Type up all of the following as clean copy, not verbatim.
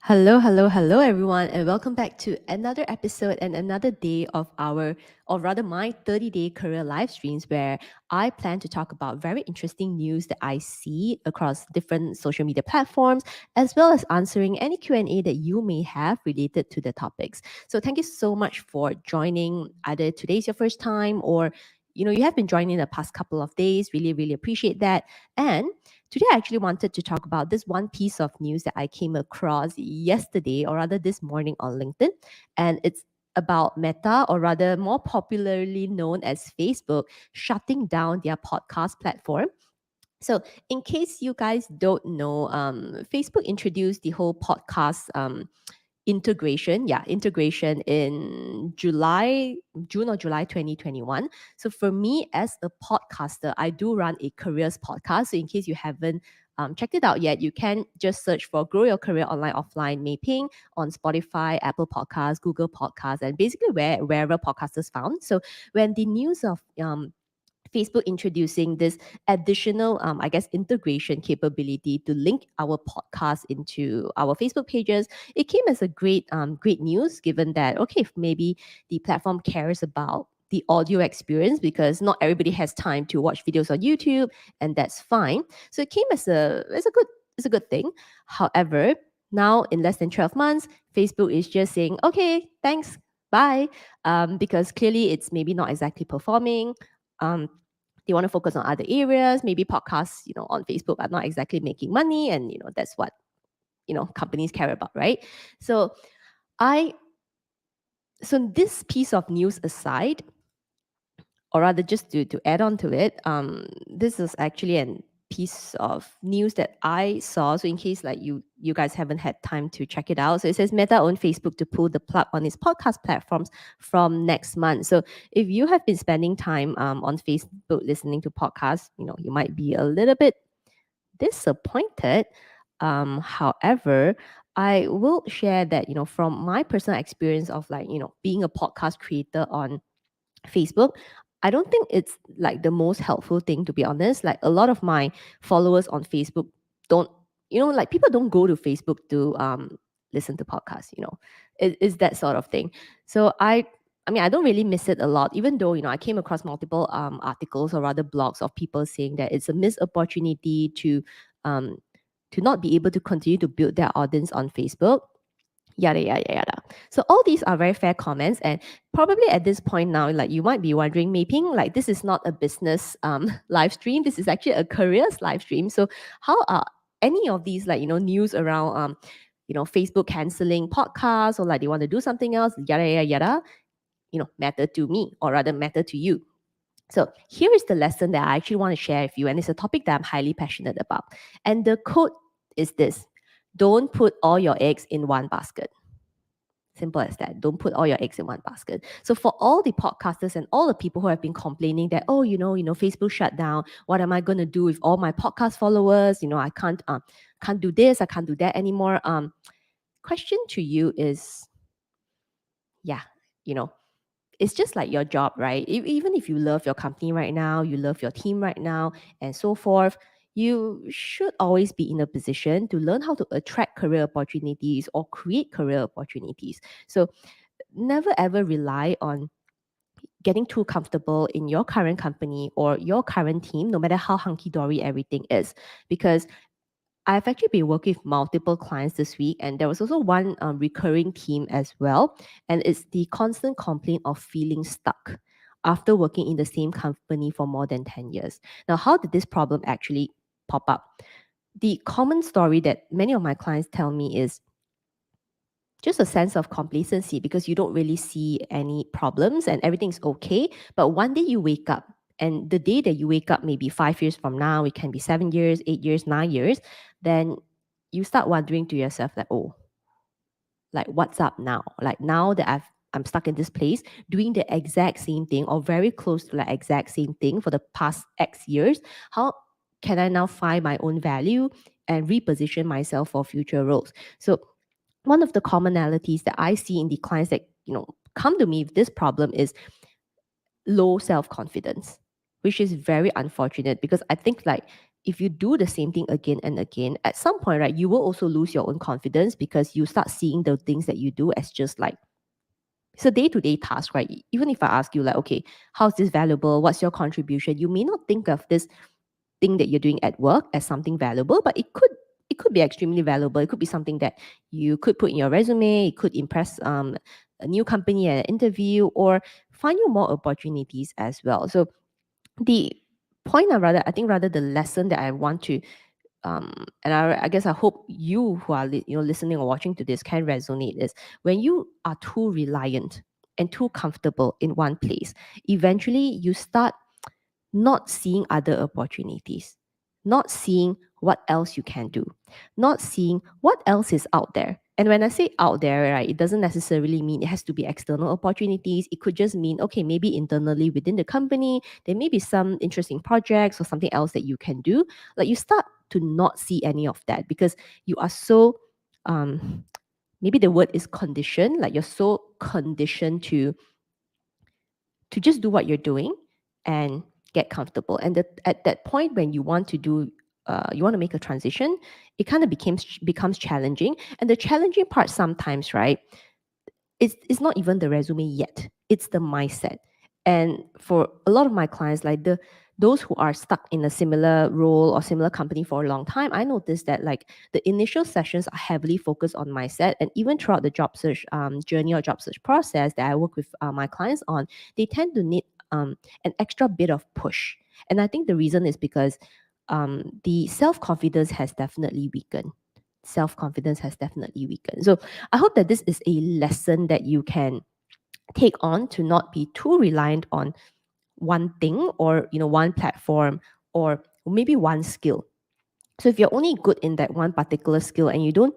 Hello, everyone, and welcome back to another episode and another day of our, or rather, my 30-day career live streams, where I plan to talk about very interesting news that I see across different social media platforms, as well as answering any Q&A that you may have related to the topics. So, thank you so much for joining. Either today's your first time, or you have been joining the past couple of days. Really appreciate that. And today, I actually wanted to talk about this one piece of news that I came across yesterday, or rather this morning on LinkedIn. And it's about Meta, or rather more popularly known as Facebook, shutting down their podcast platform. So, in case you guys don't know, Facebook introduced the whole podcast integration in June or July 2021. So for me as a podcaster, I do run a careers podcast. So in case you haven't checked it out yet, you can just search for Grow Your Career Online Offline Mei Ping on Spotify, Apple Podcasts, Google Podcasts, and basically wherever podcasters found. So when the news of Facebook introducing this additional, I guess, integration capability to link our podcast into our Facebook pages, it came as a great news. Given that, okay, if maybe the platform cares about the audio experience, because not everybody has time to watch videos on YouTube, and that's fine. So it came as a good thing. However, now in less than 12 months, Facebook is just saying, okay, thanks, bye, because clearly it's maybe not exactly performing. Um, they want to focus on other areas. Maybe podcasts, on Facebook are not exactly making money, and that's what companies care about, right? So I so this piece of news aside, or rather just to add on to it, this is actually an piece of news that I saw. So in case like you guys haven't had time to check it out, so it says Meta owned Facebook to pull the plug on its podcast platforms from next month. So if you have been spending time on Facebook listening to podcasts, you might be a little bit disappointed. However, I will share that from my personal experience of like being a podcast creator on Facebook, I don't think it's like the most helpful thing, to be honest. Like a lot of my followers on Facebook don't, like people don't go to Facebook to listen to podcasts, it's that sort of thing. So I mean, I don't really miss it a lot, even though, I came across multiple articles or rather blogs of people saying that it's a missed opportunity um, to not be able to continue to build their audience on Facebook, yada. So all these are very fair comments, and probably at this point now, like you might be wondering, Maping, like this is not a business live stream. This is actually a careers live stream. So how are any of these like news around Facebook canceling podcasts, or like they want to do something else, yada, matter to me, or rather matter to you? So here is the lesson that I actually want to share with you, and it's a topic that I'm highly passionate about. And the quote is this: don't put all your eggs in one basket. Simple as that. Don't put all your eggs in one basket. So for all the podcasters and all the people who have been complaining that, oh, Facebook shut down. What am I going to do with all my podcast followers? I can't do this. I can't do that anymore. Question to you is, yeah, you know, it's just like your job, right? Even if you love your company right now, you love your team right now, and so forth, you should always be in a position to learn how to attract career opportunities or create career opportunities. So never ever rely on getting too comfortable in your current company or your current team, no matter how hunky dory everything is. Because I've actually been working with multiple clients this week, and there was also one recurring theme as well. And it's the constant complaint of feeling stuck after working in the same company for more than 10 years. Now, how did this problem actually pop up? The common story that many of my clients tell me is just a sense of complacency, because you don't really see any problems and everything's okay. But one day you wake up, and the day that you wake up, maybe 5 years from now, it can be 7 years, 8 years, 9 years, then you start wondering to yourself, like, oh, like what's up now? Like now that I'm stuck in this place doing the exact same thing or very close to the exact same thing for the past X years, how can I now find my own value and reposition myself for future roles? So one of the commonalities that I see in the clients that come to me with this problem is low self-confidence, which is very unfortunate, because I think like if you do the same thing again and again, at some point, right, you will also lose your own confidence because you start seeing the things that you do as just like it's a day-to-day task, right? Even if I ask you like, okay, how's this valuable? What's your contribution? You may not think of this thing that you're doing at work as something valuable, but it could be extremely valuable. It could be something that you could put in your resume. It could impress a new company at an interview or find you more opportunities as well. So the point, I think rather the lesson that I want to and I guess I hope you who are listening or watching to this can resonate is when you are too reliant and too comfortable in one place, eventually you start not seeing other opportunities, not seeing what else you can do, not seeing what else is out there. And when I say out there, right, it doesn't necessarily mean it has to be external opportunities. It could just mean, okay, maybe internally within the company, there may be some interesting projects or something else that you can do. Like you start to not see any of that because you are so, maybe the word is conditioned, like you're so conditioned to just do what you're doing and get comfortable. And at that point, when you want to you want to make a transition, it kind of becomes challenging. And the challenging part sometimes, right, it's not even the resume yet. It's the mindset. And for a lot of my clients, like those who are stuck in a similar role or similar company for a long time, I noticed that like the initial sessions are heavily focused on mindset, and even throughout the job search journey or job search process that I work with my clients on, they tend to need an extra bit of push. And I think the reason is because the self confidence has definitely weakened. Self confidence has definitely weakened. So I hope that this is a lesson that you can take on to not be too reliant on one thing or one platform or maybe one skill. So if you're only good in that one particular skill and you don't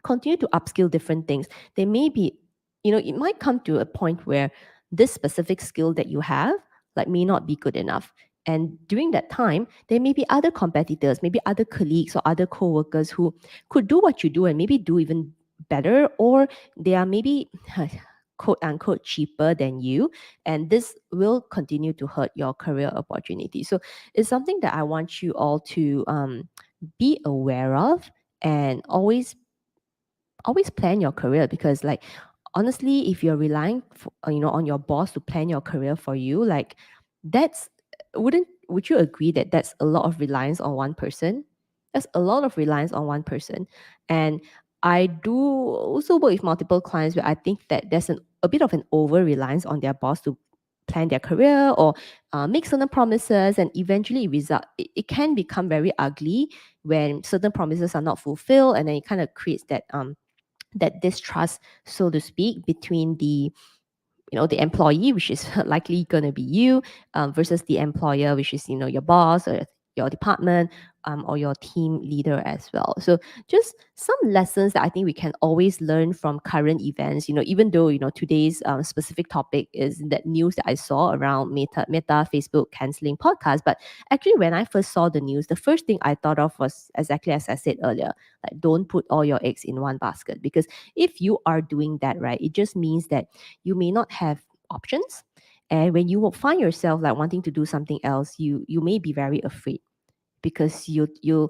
continue to upskill different things, there may be, it might come to a point where this specific skill that you have like may not be good enough. And during that time, there may be other competitors, maybe other colleagues or other co-workers who could do what you do and maybe do even better, or they are maybe quote unquote cheaper than you, and this will continue to hurt your career opportunity. So it's something that I want you all to be aware of, and always plan your career, because like honestly, if you're relying on your boss to plan your career for you, like that's would you agree that that's a lot of reliance on one person? That's a lot of reliance on one person. And I do also work with multiple clients where I think that there's a bit of an over reliance on their boss to plan their career or make certain promises, and eventually it can become very ugly when certain promises are not fulfilled, and then it kind of creates that distrust, so to speak, between the employee, which is likely going to be you, versus the employer, which is your boss or your department, or your team leader as well. So just some lessons that I think we can always learn from current events, even though today's specific topic is that news that I saw around Meta Facebook canceling podcast. But actually, when I first saw the news, the first thing I thought of was exactly as I said earlier, like don't put all your eggs in one basket, because if you are doing that, right, it just means that you may not have options. And when you will find yourself like wanting to do something else, you may be very afraid, because you're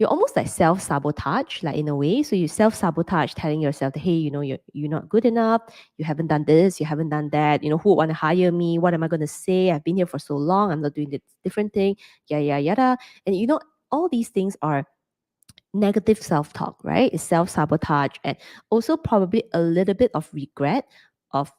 almost like self-sabotage, like in a way. So you self-sabotage, telling yourself that, hey, you're not good enough, you haven't done this, you haven't done that, who want to hire me, what am I going to say, I've been here for so long, I'm not doing this different thing, yada yada yada. And all these things are negative self-talk, right? It's self-sabotage, and also probably a little bit of regret of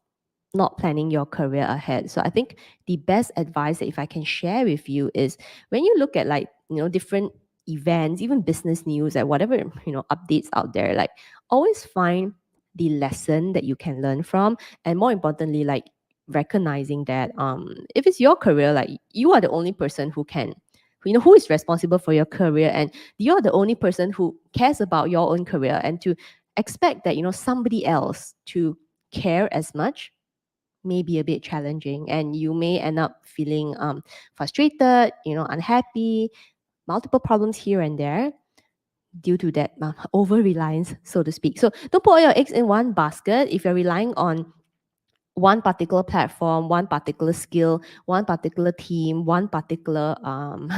not planning your career ahead. So I think the best advice that if I can share with you is, when you look at like different events, even business news, like whatever updates out there, like always find the lesson that you can learn from, and more importantly, like recognizing that if it's your career, like you are the only person who is responsible for your career, and you're the only person who cares about your own career, and to expect that somebody else to care as much may be a bit challenging, and you may end up feeling frustrated, unhappy, multiple problems here and there due to that over reliance, so to speak. So don't put all your eggs in one basket. If you're relying on one particular platform, one particular skill, one particular team, one particular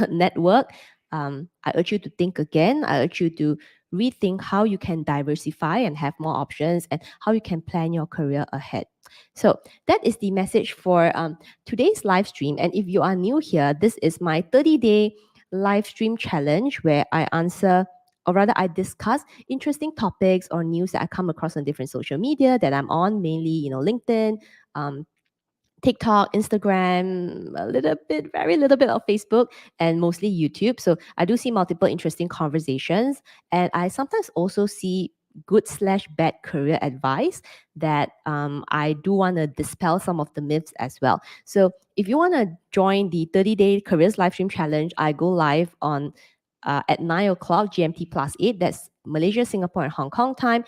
network, I urge you to think again. I urge you to rethink how you can diversify and have more options and how you can plan your career ahead. So that is the message for today's live stream. And if you are new here, this is my 30-day live stream challenge where I answer, or rather I discuss interesting topics or news that I come across on different social media that I'm on, mainly, LinkedIn, um, TikTok, Instagram, a little bit, very little bit of Facebook, and mostly YouTube. So I do see multiple interesting conversations. And I sometimes also see good/bad career advice that I do want to dispel some of the myths as well. So if you want to join the 30-day careers live stream challenge, I go live on at 9 o'clock GMT plus 8. That's Malaysia, Singapore, and Hong Kong time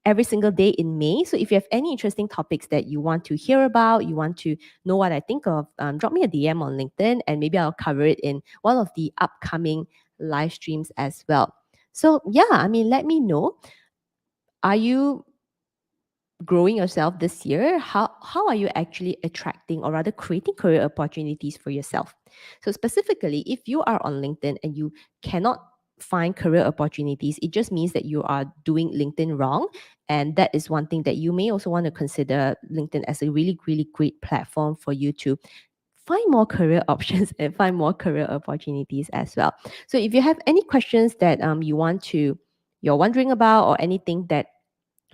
every single day in May. So if you have any interesting topics that you want to hear about, you want to know what I think of, drop me a DM on LinkedIn and maybe I'll cover it in one of the upcoming live streams as well. So yeah, I mean, let me know. Are you growing yourself this year? How are you actually attracting or rather creating career opportunities for yourself? So specifically, if you are on LinkedIn and you cannot find career opportunities, it just means that you are doing LinkedIn wrong. And that is one thing that you may also want to consider LinkedIn as a really, really great platform for you to find more career options and find more career opportunities as well. So if you have any questions that you're wondering about, or anything that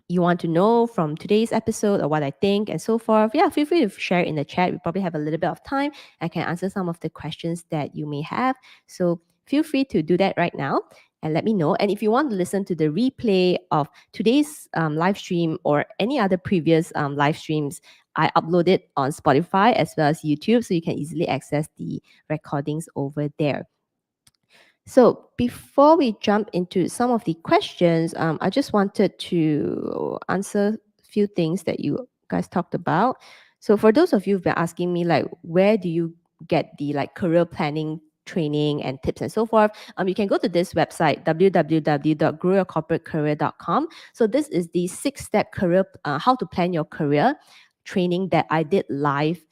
you want to know from today's episode or what I think and so forth, yeah, feel free to share in the chat. We probably have a little bit of time. I can answer some of the questions that you may have. So feel free to do that right now and let me know. And if you want to listen to the replay of today's live stream or any other previous live streams, I upload it on Spotify as well as YouTube, so you can easily access the recordings over there. So before we jump into some of the questions, I just wanted to answer a few things that you guys talked about. So for those of you who've been asking me, like, where do you get the career planning training and tips and so forth, you can go to this website, www.growyourcorporatecareer.com. So this is the 6-step career, how to plan your career training that I did live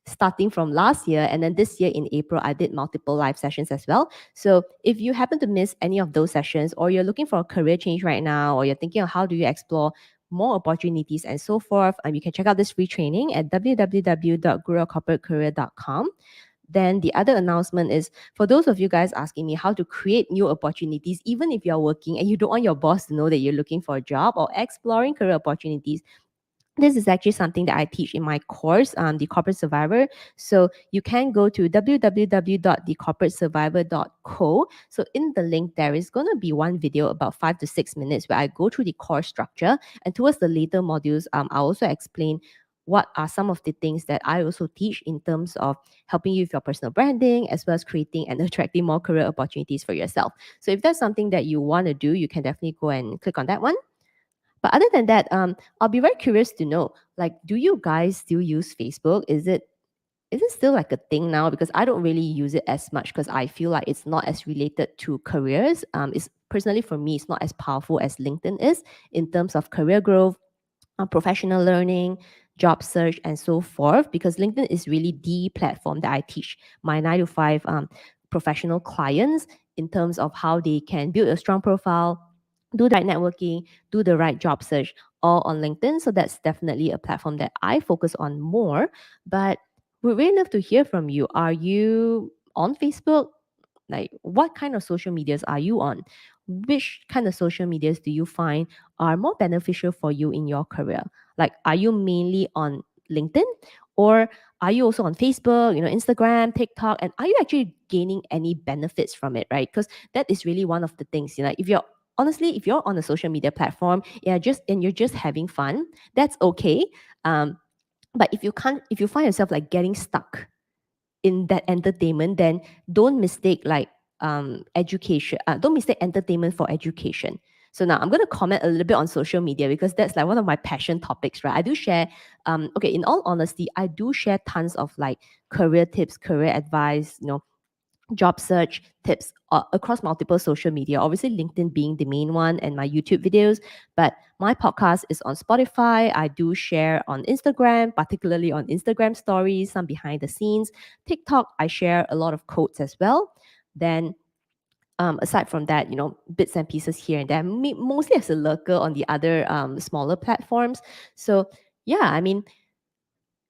starting from last year, and then this year in April I did multiple live sessions as well. So if you happen to miss any of those sessions, or you're looking for a career change right now, or you're thinking of how do you explore more opportunities and so forth, you can check out this free training at www.growyourcorporatecareer.com. Then the other announcement is for those of you guys asking me how to create new opportunities, even if you're working and you don't want your boss to know that you're looking for a job or exploring career opportunities, this is actually something that I teach in my course, The Corporate Survivor. So you can go to www.thecorporatesurvivor.co. So in the link, there is going to be one video about 5 to 6 minutes where I go through the course structure. And towards the later modules, I'll also explain what are some of the things that I also teach in terms of helping you with your personal branding, as well as creating and attracting more career opportunities for yourself. So if that's something that you want to do, you can definitely go and click on that one. But other than that, I'll be very curious to know, like, do you guys still use Facebook? Is it still like a thing now? Because I don't really use it as much because I feel like it's not as related to careers. It's personally for me, it's not as powerful as LinkedIn is in terms of career growth, professional learning, job search, and so forth. Because LinkedIn is really the platform that I teach my 9 to 5 professional clients in terms of how they can build a strong profile, do the right networking, do the right job search, all on LinkedIn. So that's definitely a platform that I focus on more. But we'd really love to hear from you. Are you on Facebook? Like, what kind of social medias are you on? Which kind of social medias do you find are more beneficial for you in your career? Like, are you mainly on LinkedIn, or are you also on Facebook, Instagram, TikTok? And are you actually gaining any benefits from it, right? Because that is really one of the things, if you're honestly, if you're on a social media platform, you're just having fun, that's okay. But if you find yourself like getting stuck in that entertainment, then don't mistake education. Don't mistake entertainment for education. So now I'm going to comment a little bit on social media because that's like one of my passion topics, right? I do share, okay, in all honesty, I do share tons of like career tips, career advice, job search tips across multiple social media, obviously LinkedIn being the main one, and my YouTube videos. But my podcast is on Spotify. I do share on Instagram, particularly on Instagram stories, some behind the scenes. TikTok, I share a lot of quotes as well. Then aside from that, bits and pieces here and there, mostly as a lurker on the other smaller platforms. So yeah, I mean,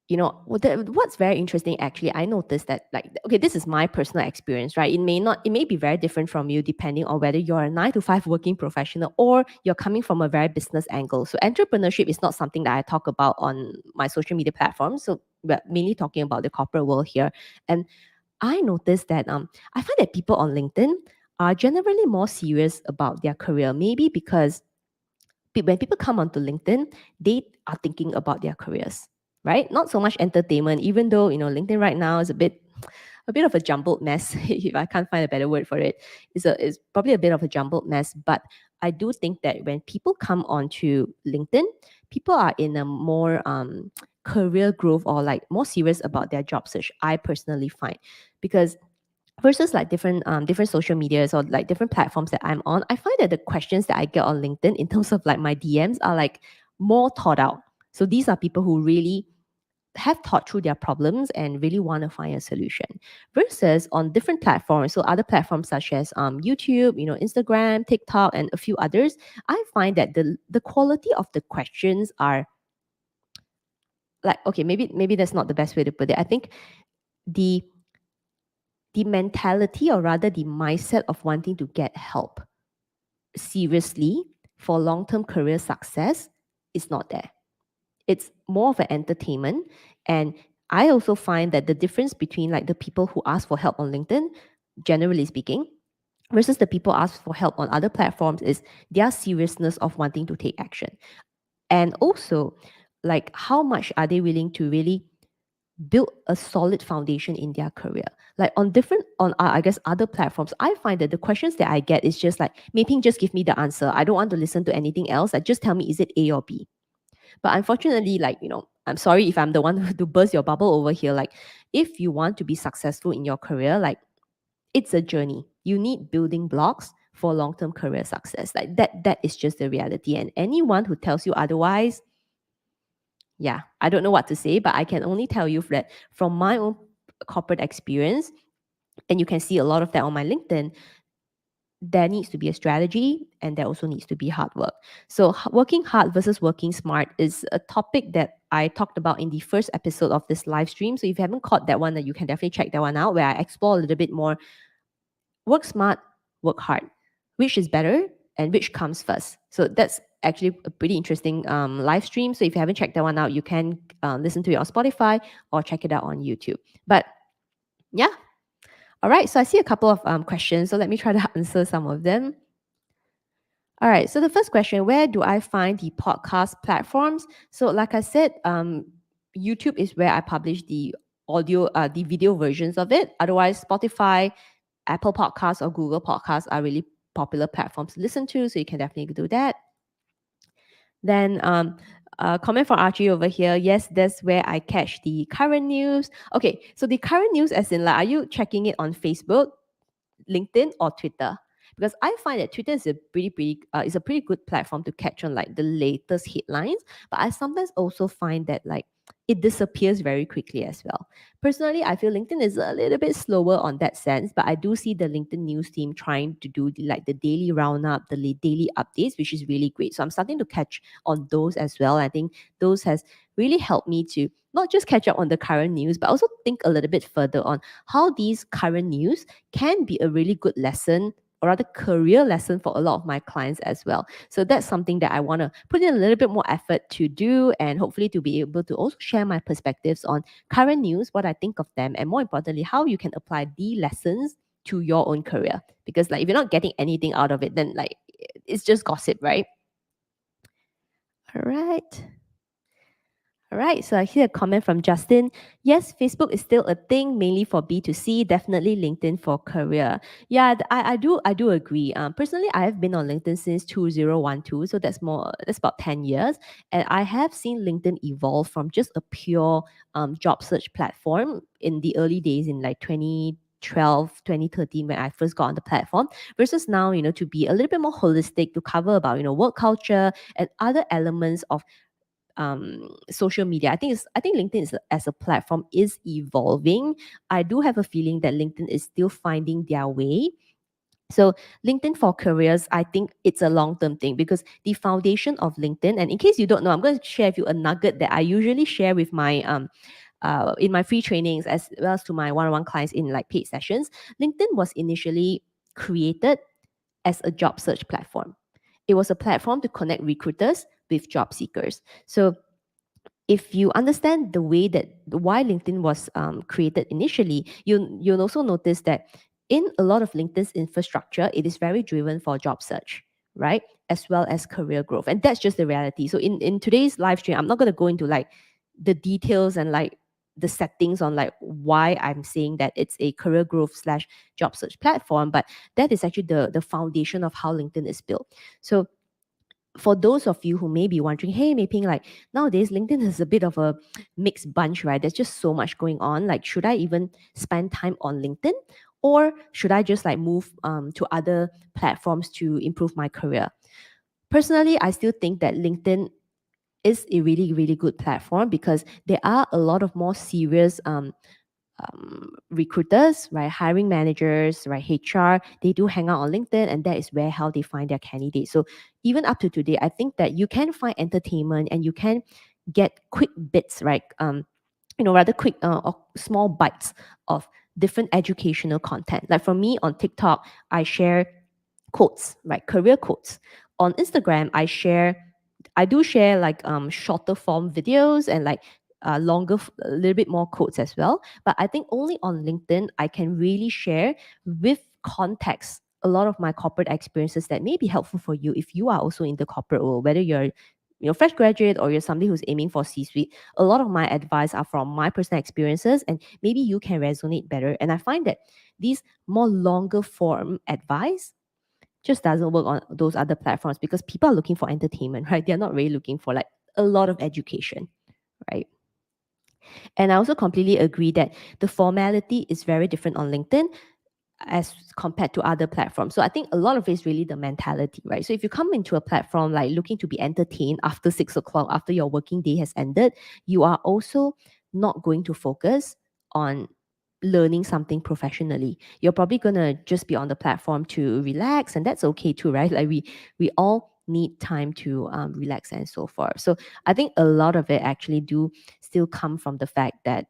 what's very interesting, actually, I noticed that, like, okay, this is my personal experience, right? It may be very different from you depending on whether you're a 9 to 5 working professional or you're coming from a very business angle. So entrepreneurship is not something that I talk about on my social media platforms. So we're mainly talking about the corporate world here. And I noticed that I find that people on LinkedIn are generally more serious about their career, maybe because when people come onto LinkedIn, they are thinking about their careers, right? Not so much entertainment, even though, LinkedIn right now is a bit of a jumbled mess. If I can't find a better word for it, it's probably a bit of a jumbled mess. But I do think that when people come onto LinkedIn, people are in a more career growth, or like more serious about their job search. I personally find, because versus like different social medias or like different platforms that I'm on, I find that the questions that I get on LinkedIn in terms of like my DMs are like more thought out. So these are people who really have thought through their problems and really want to find a solution. Versus on different platforms, so other platforms such as YouTube, Instagram, TikTok, and a few others, I find that the quality of the questions are like, okay, maybe that's not the best way to put it. I think the mentality, or rather the mindset of wanting to get help seriously for long-term career success is not there. It's more of an entertainment. And I also find that the difference between like the people who ask for help on LinkedIn, generally speaking, versus the people ask for help on other platforms is their seriousness of wanting to take action. And also, like, how much are they willing to really build a solid foundation in their career? Like I guess other platforms, I find that the questions that I get is just like, Mei-Ping, just give me the answer. I don't want to listen to anything else. Like, just tell me, is it A or B? But unfortunately, like, I'm sorry if I'm the one to burst your bubble over here. Like, if you want to be successful in your career, like, it's a journey. You need building blocks for long-term career success. Like, that is just the reality. And anyone who tells you otherwise, yeah, I don't know what to say, but I can only tell you that from my own corporate experience, and you can see a lot of that on my LinkedIn, there needs to be a strategy, and there also needs to be hard work. So working hard versus working smart is a topic that I talked about in the first episode of this live stream. So if you haven't caught that one, then you can definitely check that one out, where I explore a little bit more work smart, work hard, which is better and which comes first. So that's actually a pretty interesting live stream. So if you haven't checked that one out, you can listen to it on Spotify or check it out on YouTube. But yeah, all right. So I see a couple of questions. So let me try to answer some of them. All right. So the first question: where do I find the podcast platforms? So like I said, YouTube is where I publish the the video versions of it. Otherwise, Spotify, Apple Podcasts, or Google Podcasts are really popular platforms to listen to. So you can definitely do that. Then comment from Archie over here. Yes, that's where I catch the current news. Okay, so the current news, as in like, are you checking it on Facebook, LinkedIn, or Twitter? Because I find that Twitter is a pretty good platform to catch on like the latest headlines. But I sometimes also find that like it disappears very quickly as well. Personally, I feel LinkedIn is a little bit slower on that sense, but I do see the LinkedIn news team trying to do the daily roundup, the daily updates, which is really great. So I'm starting to catch on those as well. I think those has really helped me to not just catch up on the current news, but also think a little bit further on how these current news can be a really good lesson, or rather career lesson, for a lot of my clients as well. So that's something that I want to put in a little bit more effort to do, and hopefully to be able to also share my perspectives on current news, what I think of them, and more importantly, how you can apply the lessons to your own career. Because like if you're not getting anything out of it, then like it's just gossip, right? All right. All right, so I see a comment from Justin. Yes, Facebook is still a thing, mainly for B2C, definitely LinkedIn for career. Yeah, I do agree. Personally, I have been on LinkedIn since 2012, so that's about 10 years. And I have seen LinkedIn evolve from just a pure job search platform in the early days in like 2012, 2013, when I first got on the platform, versus now, to be a little bit more holistic, to cover about, work culture and other elements of social media. I think LinkedIn as a platform is evolving. I do have a feeling that LinkedIn is still finding their way, So LinkedIn for careers, I think it's a long-term thing because the foundation of LinkedIn, and in case you don't know, I'm going to share with you a nugget that I usually share with my in my free trainings as well as to my one-on-one clients in like paid sessions. LinkedIn was initially created as a job search platform. It was a platform to connect recruiters with job seekers. So if you understand the way that why LinkedIn was created initially, you'll also notice that in a lot of LinkedIn's infrastructure, it is very driven for job search, right? As well as career growth. And that's just the reality. So in today's live stream, I'm not going to go into like the details and like the settings on like why I'm saying that it's a career growth slash job search platform, but that is actually the foundation of how LinkedIn is built. So for those of you who may be wondering, hey, Mei like nowadays LinkedIn is a bit of a mixed bunch, right? There's just so much going on. Like, should I even spend time on LinkedIn? Or should I just like move to other platforms to improve my career? Personally, I still think that LinkedIn is a really, really good platform because there are a lot of more serious recruiters, right, hiring managers, right, HR, they do hang out on LinkedIn, and that is where how they find their candidates. So even up to today, I think that you can find entertainment and you can get quick bits, right? Rather quick or small bites of different educational content. Like for me on TikTok, I share quotes, right? Career quotes. On Instagram, I do share like shorter form videos and like a little bit more quotes as well. But I think only on LinkedIn I can really share with context a lot of my corporate experiences that may be helpful for you if you are also in the corporate world, whether you're fresh graduate or you're somebody who's aiming for C-suite. A lot of my advice are from my personal experiences, and maybe you can resonate better. And I find that these more longer form advice just doesn't work on those other platforms because people are looking for entertainment, right? They're not really looking for like a lot of education, right? And I also completely agree that the formality is very different on LinkedIn as compared to other platforms. So I think a lot of it is really the mentality, right? So if you come into a platform like looking to be entertained after 6 o'clock, after your working day has ended, you are also not going to focus on learning something professionally. You're probably gonna just be on the platform to relax, and that's okay too, right? Like we all need time to relax and so forth. So I think a lot of it actually do still come from the fact that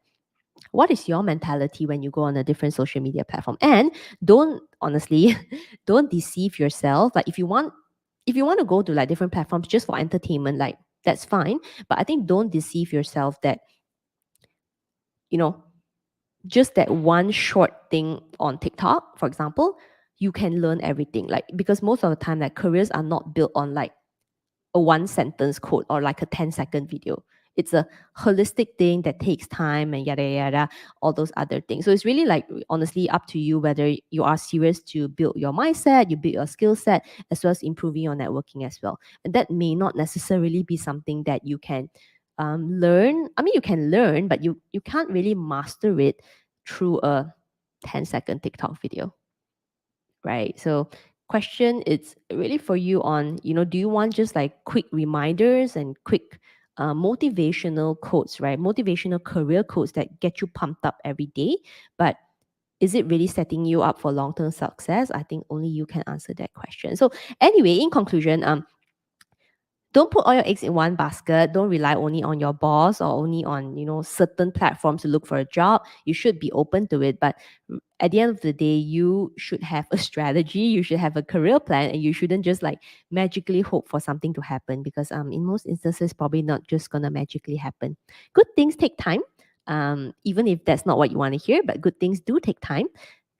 what is your mentality when you go on a different social media platform? And don't honestly don't deceive yourself. Like if you want to go to like different platforms just for entertainment, like that's fine. But I think don't deceive yourself that you know just that one short thing on TikTok, for example, you can learn everything. Like because most of the time, like careers are not built on like a one sentence code or like a 10-second video. It's a holistic thing that takes time and yada yada, all those other things. So it's really like honestly up to you whether you are serious to build your mindset, you build your skill set, as well as improving your networking as well. And that may not necessarily be something that you can learn. I mean, you can learn, but you can't really master it through a 10-second TikTok video, right? So question it's really for you on, do you want just like quick reminders and quick motivational quotes, right? Motivational career quotes that get you pumped up every day. But is it really setting you up for long-term success? I think only you can answer that question. So anyway, in conclusion, don't put all your eggs in one basket. Don't rely only on your boss or only on, certain platforms to look for a job. You should be open to it. But at the end of the day, you should have a strategy. You should have a career plan, and you shouldn't just like magically hope for something to happen because in most instances, probably not just gonna magically happen. Good things take time. Even if that's not what you want to hear, but good things do take time.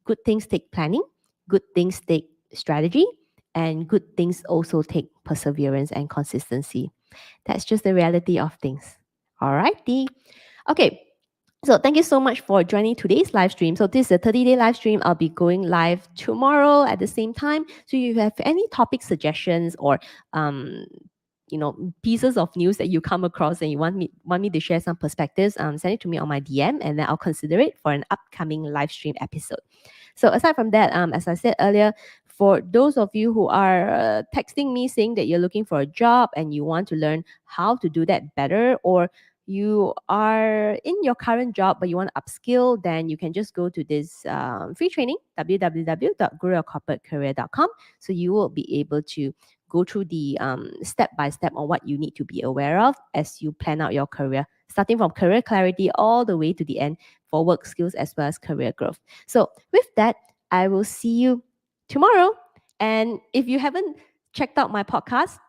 Good things take planning. Good things take strategy, and good things also take perseverance and consistency. That's just the reality of things. Alrighty. Okay. So thank you so much for joining today's live stream. So this is a 30-day live stream. I'll be going live tomorrow at the same time. So if you have any topic suggestions or pieces of news that you come across and you want me to share some perspectives, send it to me on my DM and then I'll consider it for an upcoming live stream episode. So aside from that, as I said earlier, for those of you who are texting me saying that you're looking for a job and you want to learn how to do that better, or you are in your current job but you want to upskill, then you can just go to this free training, www.growyourcorporatecareer.com. So you will be able to go through the step by step on what you need to be aware of as you plan out your career, starting from career clarity all the way to the end for work skills as well as career growth. So with that, I will see you tomorrow. And if you haven't checked out my podcast,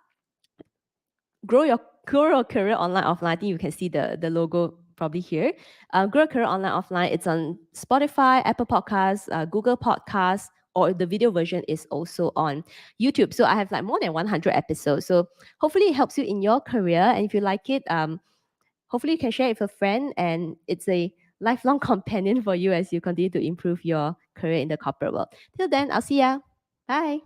Grow Your Career Online Offline, I think you can see the logo probably here. Grow Your Career Online Offline, it's on Spotify, Apple Podcasts, Google Podcasts, or the video version is also on YouTube. So I have like more than 100 episodes. So hopefully it helps you in your career. And if you like it, hopefully you can share it with a friend, and it's a lifelong companion for you as you continue to improve your career in the corporate world. Till then, I'll see ya. Bye.